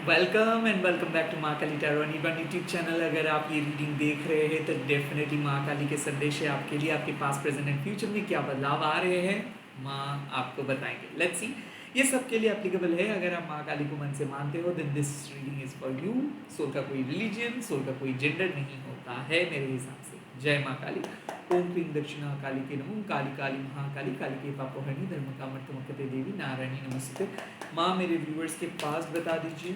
Welcome and welcome back to Maa Kali tarot one YouTube channel. अगर आप ये रीडिंग देख रहे हैं तो डेफिनेटली माँ काली के संदेश है आपके लिए। आपके पास प्रेजेंट एंड फ्यूचर में क्या बदलाव आ रहे हैं माँ आपको बताएंगे। लेट्स सी, ये सबके लिए एप्लीकेबल है। अगर आप माँ काली को मन से मानते हो then this reading is for you. Soul का कोई रिलीजन, सोल का कोई जेंडर नहीं होता है मेरे हिसाब से। जय माँ काली। ओम क्लीं दक्षिणा काली के नमः। काली काली महाकाली काली के पापोहरणी धर्म कामर्थमकते देवी नारायणी नमस्ते। माँ मेरे व्यूअर्स के पास बता दीजिए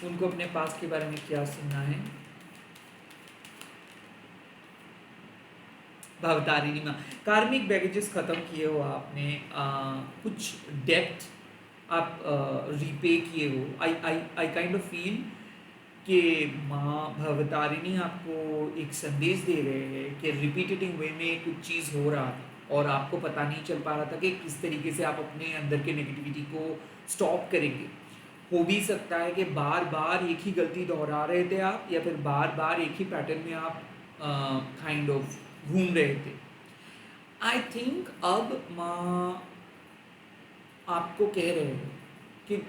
उनको अपने पास के बारे में क्या सुनना है। भवतारिणी माँ, कार्मिक बैगेजेस खत्म किए हो आपने, कुछ डेप्थ आप रीपे किए हो। आई आई आई काइंड ऑफ फील कि माँ भवतारिणी आपको एक संदेश दे रहे हैं कि रिपीटेटिंग वे में कुछ चीज़ हो रहा था और आपको पता नहीं चल पा रहा था कि किस तरीके से आप अपने अंदर के नेगेटिविटी को स्टॉप करेंगे। हो भी सकता है कि बार बार एक ही गलती दोहरा रहे थे आप, या फिर बार बार एक ही पैटर्न में आप काइंड ऑफ घूम रहे थे। आई थिंक अब माँ आपको कह रहे हैं कि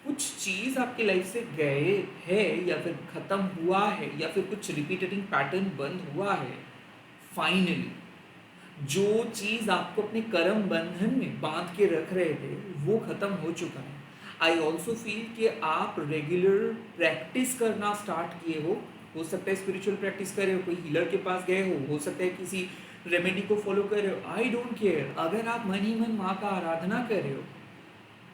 कुछ चीज़ आपकी लाइफ से गए है या फिर ख़त्म हुआ है या फिर कुछ रिपीटेटिंग पैटर्न बंद हुआ है। फाइनली जो चीज़ आपको अपने कर्म बंधन में बांध के रख रहे थे वो ख़त्म हो चुका है। आई ऑल्सो फील कि आप रेगुलर प्रैक्टिस करना स्टार्ट किए हो सकता है स्पिरिचुअल प्रैक्टिस कर रहे हो, कोई हीलर के पास गए हो सकता है किसी रेमेडी को फॉलो कर रहे हो। आई डोंट केयर, अगर आप मन ही मन माँ का आराधना कर रहे हो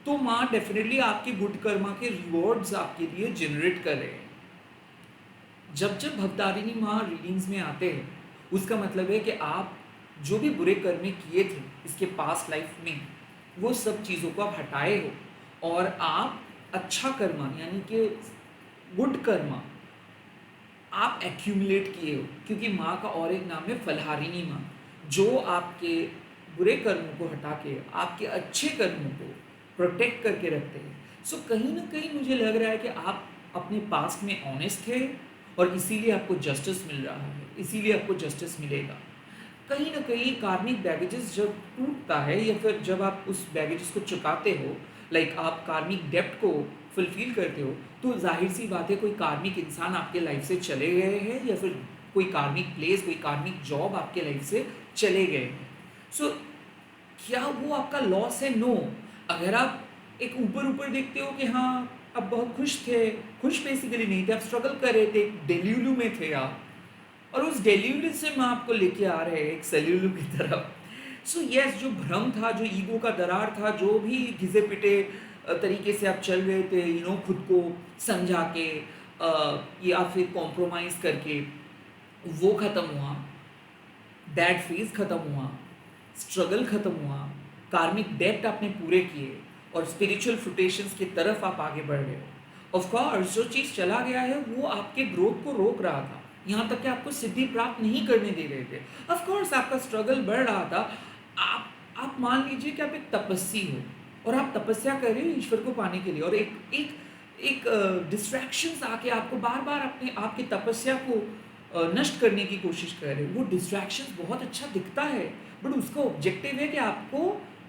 तो माँ डेफिनेटली आपके गुड कर्मा के रिवॉर्ड्स आपके लिए जनरेट कर रहे हैं। जब जब भवतारिणी माँ रीडिंग्स में आते हैं उसका मतलब है कि आप जो भी बुरे कर्म किए थे इसके पास्ट लाइफ में वो सब चीज़ों को आप हटाए हो और आप अच्छा कर्मा यानी कि गुड कर्मा आप एक्यूमुलेट किए हो। क्योंकि माँ का और एक नाम है फलहारिणी माँ, जो आपके बुरे कर्मों को हटा के आपके अच्छे कर्मों को प्रोटेक्ट करके रखते हैं। सो कहीं ना कहीं मुझे लग रहा है कि आप अपने पास्ट में ऑनेस्ट थे और इसीलिए आपको जस्टिस मिल रहा है, इसीलिए आपको जस्टिस मिलेगा। कहीं ना कहीं कार्मिक बैगेजेस जब टूटता है या फिर जब आप उस बैगेजेस को चुकाते हो, लाइक आप कार्मिक डेप्ट को फुलफिल करते हो, तो जाहिर सी बात है कोई कार्मिक इंसान आपके लाइफ से चले गए हैं या फिर कोई कार्मिक प्लेस, कोई कार्मिक जॉब आपके लाइफ से चले गए हैं। सो क्या वो आपका लॉस है? नो। अगर आप एक ऊपर ऊपर देखते हो कि हाँ आप बहुत खुश थे, खुश बेसिकली नहीं थे, आप स्ट्रगल कर रहे थे, डेल्यूलू में थे आप, और उस डेल्यूलू से मैं आपको लेके आ रहे हैं एक सेल्यूलू की तरफ। सो यस, जो भ्रम था, जो ईगो का दरार था, जो भी घिसे पिटे तरीके से आप चल रहे थे, खुद को समझा के या फिर कॉम्प्रोमाइज़ करके, वो ख़त्म हुआ। दैट फेज ख़त्म हुआ, स्ट्रगल ख़त्म हुआ, कार्मिक डेप्ट आपने पूरे किए और स्पिरिचुअल फ्रुटेशंस की तरफ आप आगे बढ़ रहे हो। ऑफ कोर्स जो चीज़ चला गया है वो आपके ग्रोथ को रोक रहा था, यहाँ तक कि आपको सिद्धि प्राप्त नहीं करने दे रहे थे। ऑफ कोर्स आपका स्ट्रगल बढ़ रहा था। आप मान लीजिए कि आप एक तपस्वी हो और आप तपस्या कर रहे हो ईश्वर को पाने के लिए, और एक एक एक डिस्ट्रैक्शंस आके आपको बार बार अपने आपकी तपस्या को नष्ट करने की कोशिश कर रहे हो। वो डिस्ट्रैक्शंस बहुत अच्छा दिखता है बट उसका ऑब्जेक्टिव है कि आपको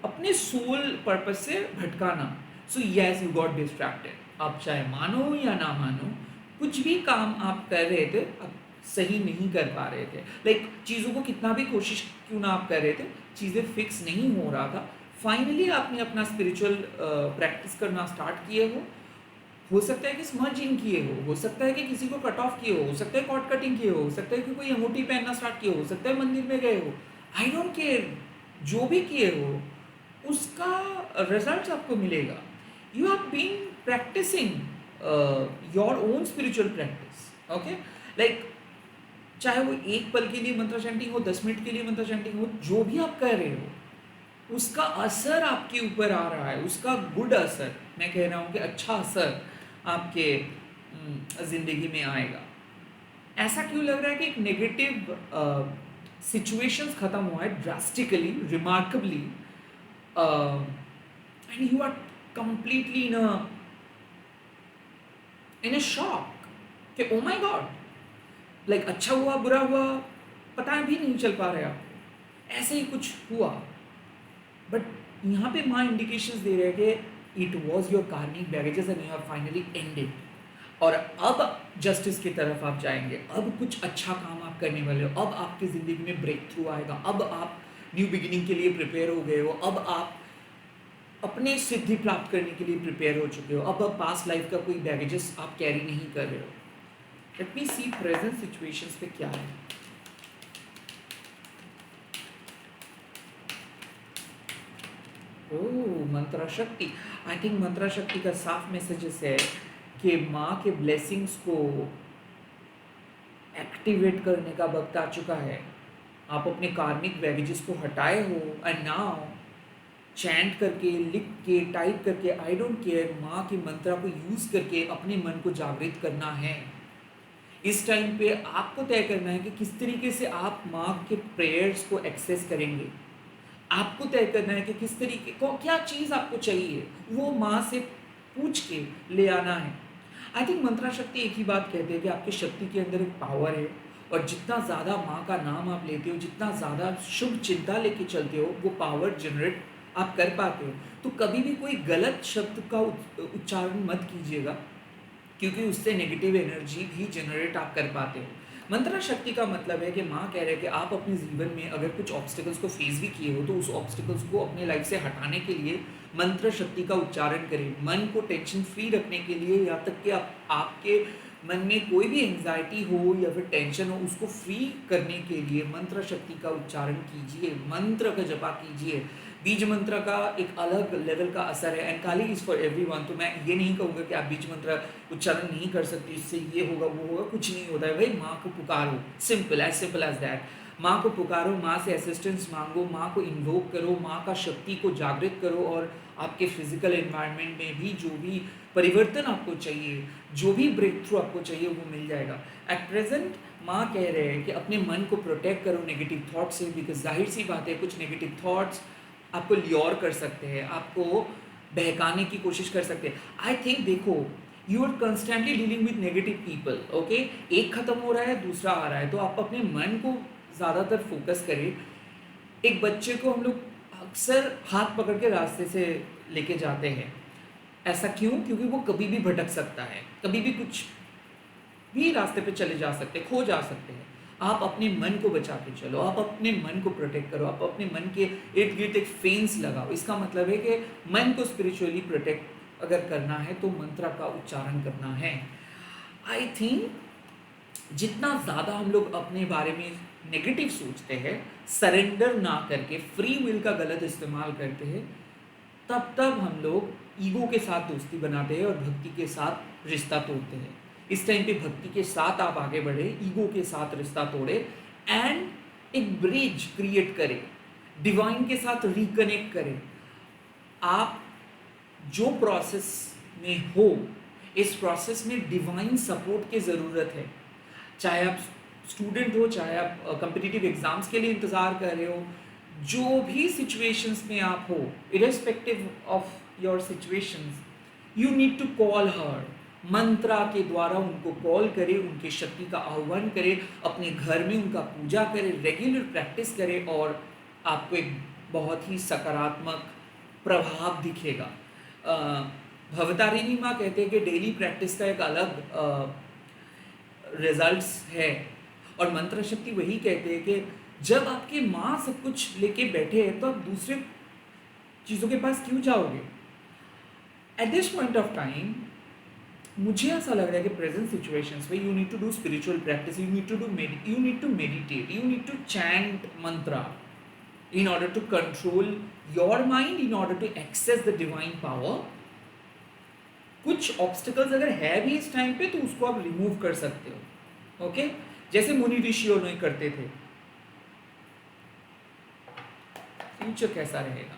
अपने सोल पर्पस से भटकाना। So yes, you got distracted. आप चाहे मानो या ना मानो, कुछ भी काम आप कर रहे थे आप सही नहीं कर पा रहे थे। लाइक चीज़ों को कितना भी कोशिश क्यों ना आप कर रहे थे, चीज़ें फिक्स नहीं हो रहा था। फाइनली आपने अपना स्पिरिचुअल प्रैक्टिस करना स्टार्ट किए हो सकता है कि स्मर्जिंग किए हो सकता है कि किसी को कट ऑफ किए हो सकता है कॉट कटिंग किए हो सकता है कि कोई अंगूठी पहनना स्टार्ट किए हो सकता है मंदिर में गए हो। आई डोंट केयर, जो भी किए हो उसका रिजल्ट आपको मिलेगा। You have been practising your own spiritual practice, okay. Like चाहे वो एक पल के लिए मंत्र चैंटिंग हो, 10 मिनट के लिए मंत्र चैंटिंग हो, जो भी आप कर रहे हो उसका असर आपके ऊपर आ रहा है, उसका गुड असर, मैं कह रहा हूँ कि अच्छा असर आपके ज़िंदगी में आएगा। ऐसा क्यों लग रहा है कि एक नेगेटिव सिचुएशंस ख़त्म हुआ है drastically, remarkably, and you are completely in a shock कि ओ माय गॉड, लाइक अच्छा हुआ बुरा हुआ पता भी नहीं चल पा रहा है आपको, ऐसे ही कुछ हुआ। बट यहाँ पे माँ इंडिकेशंस दे रहे हैं कि इट वॉज योर कार्मिक baggages and you have finally ended, और अब जस्टिस की तरफ आप जाएंगे, अब कुछ अच्छा काम आप करने वाले हो, अब आपकी ज़िंदगी में ब्रेक थ्रू आएगा, अब आप न्यू बिगिनिंग के लिए प्रिपेयर हो गए हो, अब आप अपने सिद्धि प्राप्त करने के लिए प्रिपेयर हो चुके हो, अब पास्ट लाइफ का कोई बैगेजेस आप कैरी नहीं कर रहे हो। लेट मी सी प्रेजेंट सिचुएशंस पे क्या है। ओह, मंत्रा शक्ति। आई थिंक मंत्रा शक्ति का साफ मैसेजेस है कि माँ के ब्लेसिंग्स को एक्टिवेट करने का वक्त आ चुका है। आप अपने कार्मिक बैगेजेस को हटाए हो एंड नाउ चैंट करके, लिख के, टाइप करके, आई डोंट केयर, माँ के मंत्रा को यूज़ करके अपने मन को जागृत करना है। इस टाइम पे आपको तय करना है कि किस तरीके से आप माँ के प्रेयर्स को एक्सेस करेंगे। आपको तय करना है कि किस तरीके को, क्या चीज़ आपको चाहिए, वो माँ से पूछ के ले आना है। आई थिंक मंत्रा शक्ति एक ही बात कहते हैं कि आपकी शक्ति के अंदर एक पावर है, और जितना ज़्यादा माँ का नाम आप लेते हो, जितना ज़्यादा शुभ चिंता लेके चलते हो, वो पावर जनरेट आप कर पाते हो। तो कभी भी कोई गलत शब्द का उच्चारण मत कीजिएगा, क्योंकि उससे नेगेटिव एनर्जी भी जनरेट आप कर पाते हो। मंत्रा शक्ति का मतलब है कि माँ कह रहे हैं कि आप अपने जीवन में अगर कुछ ऑब्स्टिकल्स को फेस भी किए हो, तो उस ऑब्स्टिकल्स को अपने लाइफ से हटाने के लिए मंत्र शक्ति का उच्चारण करें। मन को टेंशन फ्री रखने के लिए, यहाँ तक कि आपके मन में कोई भी एंजाइटी हो या फिर टेंशन हो, उसको फ्री करने के लिए मंत्र शक्ति का उच्चारण कीजिए, मंत्र का जपा कीजिए। बीज मंत्र का एक अलग लेवल का असर है, and Kali is for everyone. तो मैं ये नहीं कहूँगा कि आप बीज मंत्र उच्चारण नहीं कर सकते, इससे ये होगा वो होगा, कुछ नहीं होता है भाई। माँ को पुकारो, सिंपल एज दैट। माँ को पुकारो, माँ से असिस्टेंस मांगो, माँ को इन्वोक करो, माँ का शक्ति को जागृत करो, और आपके फिजिकल एनवायरनमेंट में भी जो भी परिवर्तन आपको चाहिए, जो भी ब्रेक थ्रू आपको चाहिए, वो मिल जाएगा। एट प्रेजेंट माँ कह रहे हैं कि अपने मन को प्रोटेक्ट करो नेगेटिव थॉट से, बिकॉज जाहिर सी बात है कुछ नेगेटिव थॉट्स आपको ल्योर कर सकते हैं, आपको बहकाने की कोशिश कर सकते हैं। आई थिंक देखो, you are constantly dealing with negative people, okay. एक खत्म हो रहा है, दूसरा आ रहा है, तो आप अपने मन को ज़्यादातर फोकस करें। एक बच्चे को हम लोग अक्सर हाथ पकड़ के रास्ते से लेके जाते हैं। ऐसा क्यों? क्योंकि वो कभी भी भटक सकता है, कभी भी कुछ भी रास्ते पे चले जा सकते हैं, खो जा सकते हैं। आप अपने मन को बचा के चलो, आप अपने मन को प्रोटेक्ट करो, आप अपने मन के इर्द गिर्द एक फेंस लगाओ। इसका मतलब है कि मन को स्पिरिचुअली प्रोटेक्ट अगर करना है तो मंत्र का उच्चारण करना है। आई थिंक जितना ज़्यादा हम लोग अपने बारे में नेगेटिव सोचते हैं, सरेंडर ना करके फ्री विल का गलत इस्तेमाल करते हैं, तब हम लोग ईगो के साथ दोस्ती बनाते हैं और भक्ति के साथ रिश्ता तोड़ते हैं। इस टाइम पे भक्ति के साथ आप आगे बढ़े, ईगो के साथ रिश्ता तोड़े, एंड एक ब्रिज क्रिएट करें, डिवाइन के साथ रिकनेक्ट करें। आप जो प्रोसेस में हो, इस प्रोसेस में डिवाइन सपोर्ट की ज़रूरत है। चाहे आप स्टूडेंट हो, चाहे आप कॉम्पिटिटिव एग्जाम्स के लिए इंतज़ार कर रहे हो, जो भी सिचुएशंस में आप हो, irrespective of your situations, you need to call her. मंत्रा के द्वारा उनको कॉल करें, उनके शक्ति का आह्वान करें, अपने घर में उनका पूजा करें, रेगुलर प्रैक्टिस करें, और आपको एक बहुत ही सकारात्मक प्रभाव दिखेगा। भवतारिणी माँ कहते हैं कि डेली प्रैक्टिस का एक अलग रिजल्ट्स है, और मंत्र शक्ति वही कहते हैं कि जब आपकी माँ सब कुछ लेके बैठे हैं, तो आप दूसरे चीज़ों के पास क्यों जाओगे? At this point of time मुझे ऐसा लग रहा है कि प्रेजेंट सिचुएशंस में you need to do spiritual practice, you need to meditate, you need to chant mantra in order to control your mind, in order to access the divine power. कुछ obstacles अगर है भी इस time पे, तो उसको आप रिमूव कर सकते हो, ओके? जैसे मुनि ऋषि और नहीं करते थे। फ्यूचर कैसा रहेगा?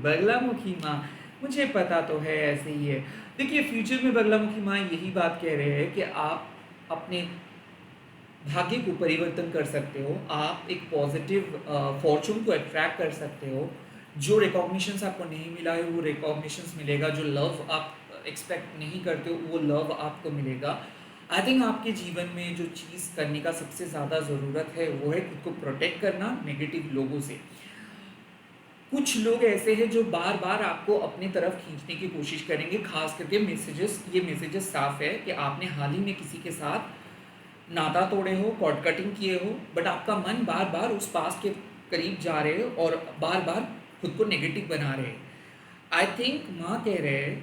बगलामुखी माँ, मुझे पता तो है ऐसे ही है। देखिए, फ्यूचर में बगलामुखी माँ यही बात कह रहे हैं कि आप अपने भाग्य को परिवर्तन कर सकते हो, आप एक पॉजिटिव फॉर्चून को अट्रैक्ट कर सकते हो। जो रिकॉग्निशंस आपको नहीं मिला है, वो रिकॉग्निशंस मिलेगा। जो लव आप एक्सपेक्ट नहीं करते हो, वो लव आपको मिलेगा। आई थिंक आपके जीवन में जो चीज़ करने का सबसे ज़्यादा ज़रूरत है वो है खुद को प्रोटेक्ट करना नेगेटिव लोगों से। कुछ लोग ऐसे हैं जो बार-बार आपको अपनी तरफ खींचने की कोशिश करेंगे, ख़ास करके ये मैसेजेस साफ़ है कि आपने हाल ही में किसी के साथ नाता तोड़े हो, कॉर्ड कटिंग किए हो, बट आपका मन बार-बार उस पास्ट के करीब जा रहे हो और बार-बार खुद को नेगेटिव बना रहे हैं। आई थिंक माँ कह रहे हैं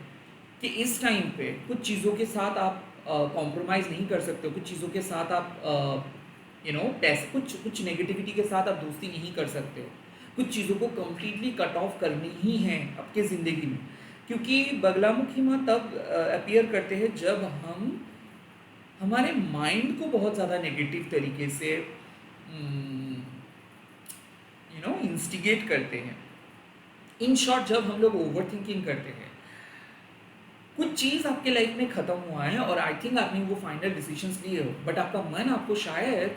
कि इस टाइम पे कुछ चीज़ों के साथ आप कॉम्प्रोमाइज़ नहीं कर सकते हो, कुछ चीज़ों के साथ आप पैसे कुछ कुछ नेगेटिविटी के साथ आप दोस्ती नहीं कर सकते हो। कुछ चीज़ों को कंप्लीटली कट ऑफ करनी ही है आपके ज़िंदगी में। क्योंकि बगलामुखी माँ तब अपीयर करते हैं जब हम हमारे माइंड को बहुत ज़्यादा नेगेटिव तरीके से इंस्टिगेट करते हैं। इन शॉर्ट, जब हम लोग ओवर थिंकिंग करते हैं, कुछ चीज़ आपके लाइफ में ख़त्म हुआ है और आई थिंक आपने वो फाइनल डिसीजंस लिए हो, बट आपका मन आपको शायद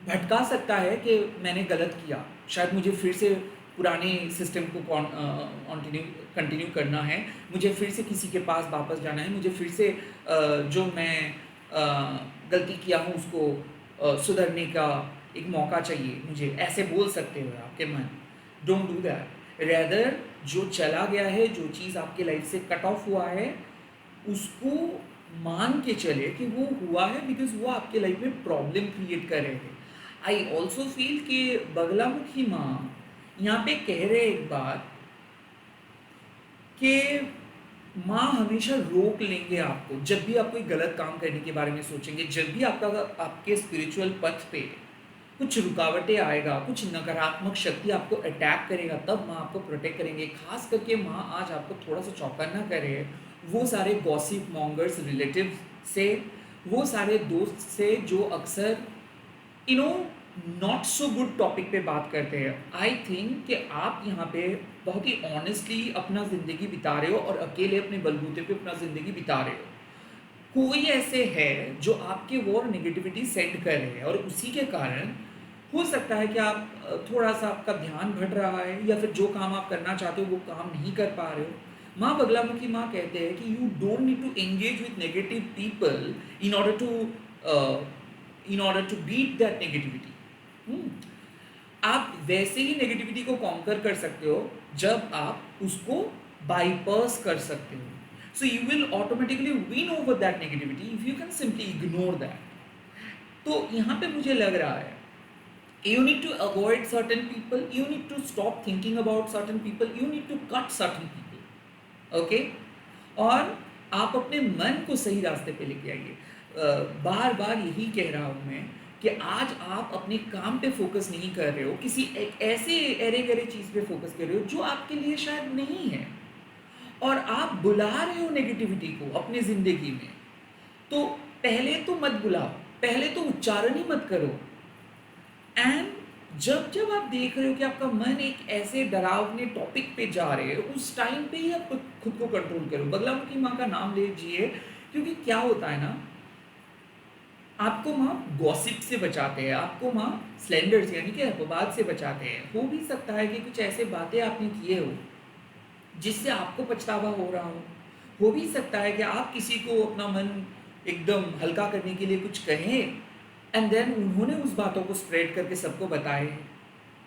भटका सकता है कि मैंने गलत किया, शायद मुझे फिर से पुराने सिस्टम को कंटिन्यू कंटिन्यू करना है, मुझे फिर से किसी के पास वापस जाना है, मुझे फिर से जो मैं गलती किया हूँ उसको सुधरने का एक मौका चाहिए मुझे, ऐसे बोल सकते हो आपके मन। डोंट डू दैट, रेदर जो चला गया है, जो चीज़ आपके लाइफ से कट ऑफ हुआ है, उसको मान के चले कि वो हुआ है बिकॉज़ वो आपके लाइफ में प्रॉब्लम क्रिएट कर रहे थे। आई ऑल्सो फील कि बगलामुखी माँ यहाँ पे कह रहे एक बात कि माँ हमेशा रोक लेंगे आपको, जब भी आप कोई गलत काम करने के बारे में सोचेंगे, जब भी आपके स्पिरिचुअल पथ पे कुछ रुकावटें आएगा, कुछ नकारात्मक शक्ति आपको अटैक करेगा, तब माँ आपको प्रोटेक्ट करेंगे। खास करके माँ आज आपको थोड़ा सा चौकन्ना करे, वो सारे गॉसिप मॉन्गर्स रिलेटिव से, वो सारे दोस्त से जो अक्सर you know not so good topic पे बात करते हैं। आई थिंक कि आप यहाँ पे बहुत ही ऑनेस्टली अपना ज़िंदगी बिता रहे हो और अकेले अपने बलबूते पे अपना ज़िंदगी बिता रहे हो। कोई ऐसे है जो आपके वो और नेगेटिविटी सेंड कर रहे हैं और उसी के कारण हो सकता है कि आप थोड़ा-सा आपका ध्यान भट रहा है या फिर जो काम आप करना चाहते हो वो काम नहीं कर पा रहे हो। माँ बगलामुखी माँ कहते हैं कि you don't need to engage with negative people in order to in order to beat that negativity. हुँ। आप वैसे ही नेगेटिविटी को कॉन्कर कर सकते हो जब आप उसको बाईपास कर सकते हो। So you will automatically win over that negativity if you can simply ignore that. तो यहाँ पे मुझे लग रहा है you need to avoid certain people, you need to stop thinking about certain people, you need to cut certain people, okay? और आप अपने मन को सही रास्ते पे लेके आइए। बार बार यही कह रहा हूँ मैं कि आज आप अपने काम पे फोकस नहीं कर रहे हो, किसी एक ऐसे अरे गरे चीज़ पे फोकस कर रहे हो जो आपके लिए शायद नहीं है, और आप बुला रहे हो नेगेटिविटी को अपनी ज़िंदगी में। तो पहले तो मत बुलाओ, पहले तो उच्चारण ही मत करो। एंड जब जब आप देख रहे हो कि आपका मन एक ऐसे डरावने टॉपिक पे जा रहे हो, उस टाइम पे ही आप खुद को कंट्रोल करो। बगलामुखी माँ का नाम लीजिए, क्योंकि क्या होता है ना, आपको माँ गॉसिप से बचाते हैं, आपको माँ स्लैंडर यानी कि अपवाद से बचाते हैं। हो भी सकता है कि कुछ ऐसे बातें आपने किए हो जिससे आपको पछतावा हो रहा हो भी सकता है कि आप किसी को अपना मन एकदम हल्का करने के लिए कुछ कहें एंड देन उन्होंने उस बातों को स्प्रेड करके सबको बताए,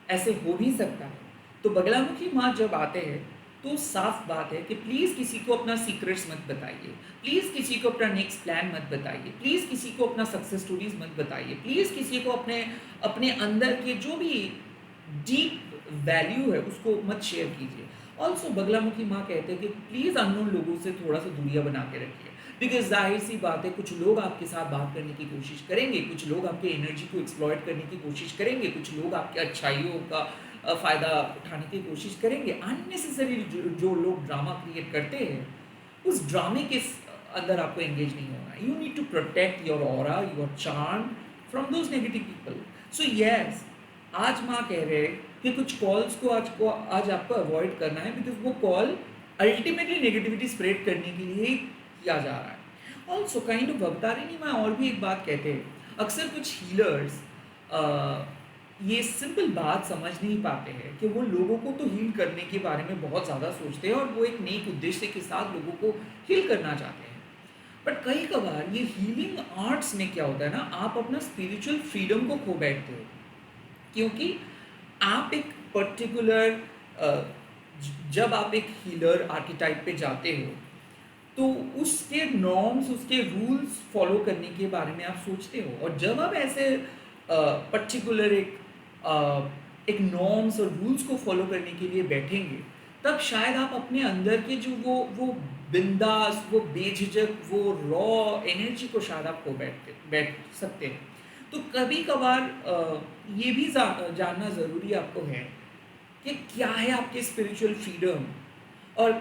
ऐसे हो भी सकता है। तो बगलामुखी माँ जब आते हैं तो साफ बात है कि प्लीज़ किसी को अपना सीक्रेट्स मत बताइए, प्लीज़ किसी को अपना नेक्स्ट प्लान मत बताइए, प्लीज़ किसी को अपना सक्सेस स्टोरीज मत बताइए, प्लीज़ किसी को अपने अपने अंदर के जो भी डीप वैल्यू है उसको मत शेयर कीजिए। ऑल्सो बगलामुखी माँ कहते हैं कि प्लीज़ अननोन लोगों से थोड़ा सा दूरियाँ बना के रखिए, बिकॉज जाहिर सी बात है कुछ लोग आपके साथ बात करने की कोशिश करेंगे, कुछ लोग आपके एनर्जी को एक्सप्लॉइट करने की कोशिश करेंगे, कुछ लोग आपके अच्छाइयों का फ़ायदा उठाने की कोशिश करेंगे। अननेसेसरी जो लोग ड्रामा क्रिएट करते हैं, उस ड्रामे के अंदर आपको एंगेज नहीं होना है। You need to protect your aura, your charm from those negative people. So yes, आज माँ कह रहे हैं कि कुछ कॉल्स को आज आपको अवॉइड करना है, बिकॉज वो कॉल अल्टीमेटली नेगेटिविटी स्प्रेड करने के लिए ही किया जा रहा है। ऑल्सो काइंड ऑफ अवतारिणी माँ और भी एक बात कहते हैं, अक्सर कुछ हीलर्स ये सिंपल बात समझ नहीं पाते हैं कि वो लोगों को तो हील करने के बारे में बहुत ज़्यादा सोचते हैं और वो एक नेक उद्देश्य के साथ लोगों को हील करना चाहते हैं, बट कई कभार ये हीलिंग आर्ट्स में क्या होता है ना, आप अपना स्पिरिचुअल फ्रीडम को खो बैठते हो, क्योंकि आप एक पर्टिकुलर जब आप एक हीलर आर्किटाइप पे जाते हो, तो उसके नॉर्म्स, उसके रूल्स फॉलो करने के बारे में आप सोचते हो, और जब आप ऐसे पर्टिकुलर एक नॉर्म्स और रूल्स को फॉलो करने के लिए बैठेंगे, तब शायद आप अपने अंदर के जो वो बिंदास, वो बेझिझक, वो रॉ एनर्जी को शायद आप खो बैठ सकते हैं। तो कभी कभार ये भी जानना ज़रूरी आपको है कि क्या है आपके स्पिरिचुअल फ्रीडम, और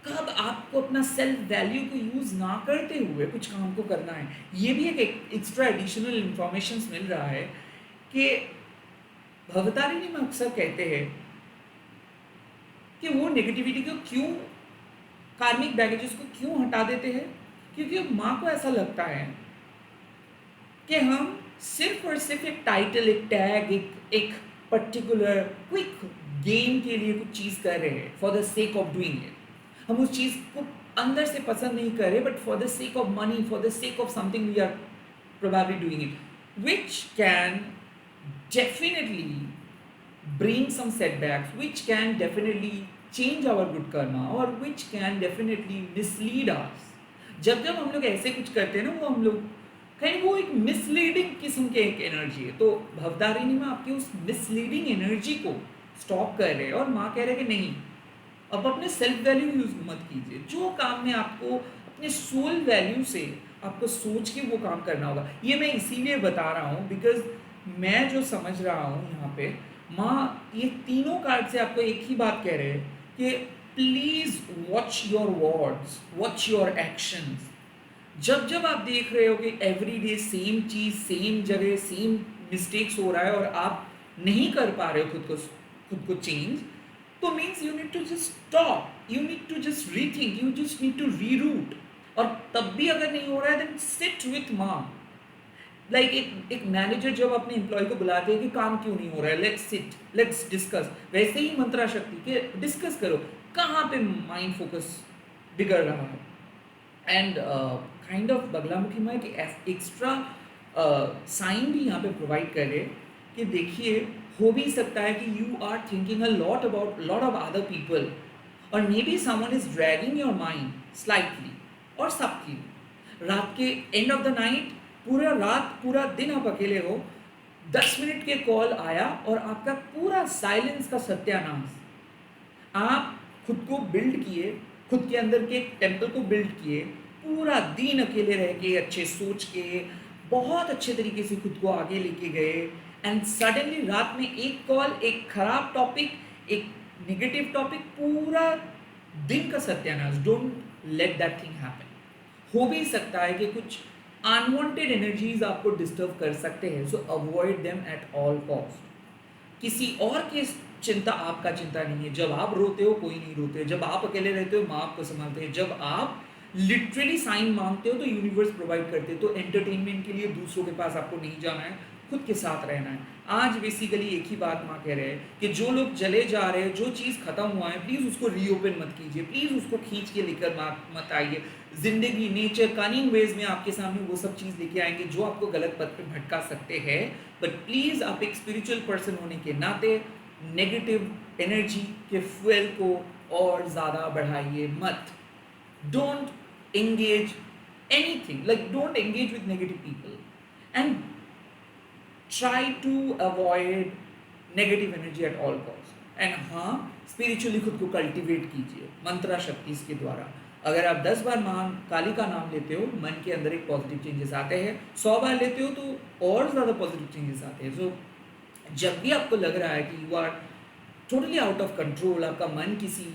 कब आपको अपना सेल्फ वैल्यू को यूज़ ना करते हुए कुछ काम को करना है। ये भी एक एक्स्ट्रा एडिशनल इंफॉर्मेशन मिल रहा है कि भवतारिणी में अक्सर कहते हैं कि वो नेगेटिविटी को क्यों, कार्मिक बैगेजेस को क्यों हटा देते हैं, क्योंकि माँ को ऐसा लगता है कि हम सिर्फ और सिर्फ एक टाइटल, एक टैग, एक पर्टिकुलर क्विक गेम के लिए कुछ चीज़ कर रहे हैं, for the sake of doing it. हम उस चीज़ को अंदर से पसंद नहीं कर रहे, but for the sake of money, for the sake of something we are probably doing it, which can definitely bring some setbacks, which can definitely change our good karma, or which can definitely mislead us. जब जब हम लोग ऐसे कुछ करते हैं ना, वो हम लोग कहीं, वो एक मिसलीडिंग किस्म की एक एनर्जी है। तो भवतारिणी में आपकी उस मिसलीडिंग एनर्जी को स्टॉप कर रहे हैं, और माँ कह रहे हैं कि नहीं, अब अपने सेल्फ वैल्यू यूज मत कीजिए। जो काम में आपको अपने सोल वैल्यू से आपको सोच के वो काम करना होगा। ये मैं इसीलिए बता रहा हूँ बिकॉज मैं जो समझ रहा हूँ यहाँ पे, माँ ये तीनों कार्ड से आपको एक ही बात कह रहे हैं कि please watch your words, watch your actions. जब जब आप देख रहे हो कि एवरी डे सेम चीज, सेम जगह, सेम मिस्टेक्स हो रहा है, और आप नहीं कर पा रहे हो खुद को चेंज, तो means you need to just stop, you need to just rethink, you just need to reroute. और तब भी अगर नहीं हो रहा है, देन सिट विथ माँ। लाइक एक मैनेजर जब अपने एम्प्लॉय को बुलाते हैं कि काम क्यों नहीं हो रहा है, लेट्स सिट, लेट्स डिस्कस, वैसे ही मंत्रा शक्ति के डिस्कस करो कहाँ पे माइंड फोकस बिगड़ रहा है। एंड काइंड ऑफ बगलामुखी में कि एक्स्ट्रा साइन भी यहाँ पे प्रोवाइड करे कि देखिए, हो भी सकता है कि you are thinking a lot about lot of other people, और maybe someone is dragging your mind slightly, और सबकी रात के एंड ऑफ द नाइट, पूरा रात पूरा दिन आप अकेले हो, 10 मिनट के कॉल आया और आपका पूरा साइलेंस का सत्यानाश। आप खुद को बिल्ड किए, खुद के अंदर के एक टेम्पल को बिल्ड किए, पूरा दिन अकेले रह के, अच्छे सोच के, बहुत अच्छे तरीके से खुद को आगे लेके गए, एंड सडनली रात में एक कॉल, एक खराब टॉपिक, एक नेगेटिव टॉपिक, पूरा दिन का सत्यानाश। Don't let that thing happen. हो भी सकता है कि कुछ अनवांटेड एनर्जीज आपको डिस्टर्ब कर सकते हैं, सो avoid them at all cost. किसी और की चिंता आपका चिंता नहीं है। जब आप रोते हो कोई नहीं रोते, जब आप अकेले रहते हो माँ आपको संभालते हैं, जब आप लिटरली साइन मांगते हो तो यूनिवर्स प्रोवाइड करते हैं। तो एंटरटेनमेंट के लिए दूसरों के पास आपको नहीं जाना है, खुद के साथ रहना है। आज बेसिकली एक ही बात माँ कह रहे हैं कि जो लोग चले जा रहे हैं, जो चीज़ खत्म हुआ है, प्लीज़ उसको रीओपन मत कीजिए, प्लीज़ उसको खींच के लेकर मत आइए। जिंदगी, नेचर, कनिंग वेज में आपके सामने वो सब चीज़ लेके आएंगे जो आपको गलत पथ पे भटका सकते हैं। बट प्लीज़ आप एक स्पिरिचुअल पर्सन होने के नाते नेगेटिव एनर्जी के फ्यूल को और ज़्यादा बढ़ाइए मत। Don't engage anything, like don't engage with negative people and try to avoid negative energy at all cost. And हाँ, स्पिरिचुअली खुद को कल्टिवेट कीजिए मंत्रा शक्ति के द्वारा। अगर आप 10 बार मां काली का नाम लेते हो, मन के अंदर एक पॉजिटिव चेंजेस आते हैं। 100 बार लेते हो तो और ज़्यादा पॉजिटिव चेंजेस आते हैं। सो जब भी आपको लग रहा है कि you are totally out of control, आपका मन किसी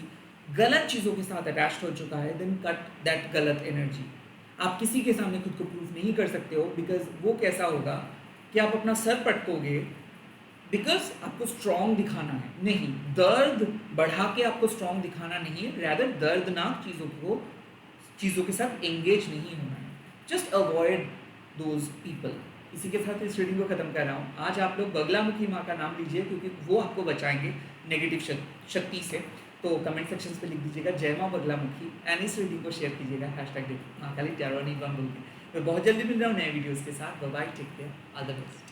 गलत चीज़ों के साथ अटैच हो चुका है, देन कट दैट गलत एनर्जी। आप किसी के सामने खुद को प्रूफ नहीं कर सकते हो, बिकॉज वो कैसा होगा कि आप अपना सर पटकोगे, बिकॉज आपको स्ट्रॉन्ग दिखाना है। नहीं, दर्द बढ़ा के आपको स्ट्रॉन्ग दिखाना नहीं है, रैदर दर्दनाक चीज़ों के साथ एंगेज नहीं होना है। Just avoid those people. इसी के साथ इस रीडिंग को ख़त्म कर रहा हूँ। आज आप लोग बगलामुखी माँ का नाम लीजिए, क्योंकि वो आपको बचाएंगे नेगेटिव शक्ति से। तो कमेंट सेक्शन पे लिख दीजिएगा जय माँ बगलामुखी, एनिस रीडिंग को शेयर कीजिएगा हैशटैग महाकाली टैरो बोल के। मैं बहुत जल्दी मिल रहा हूँ नए वीडियोज़ के साथ। Bye bye, take care, all the best.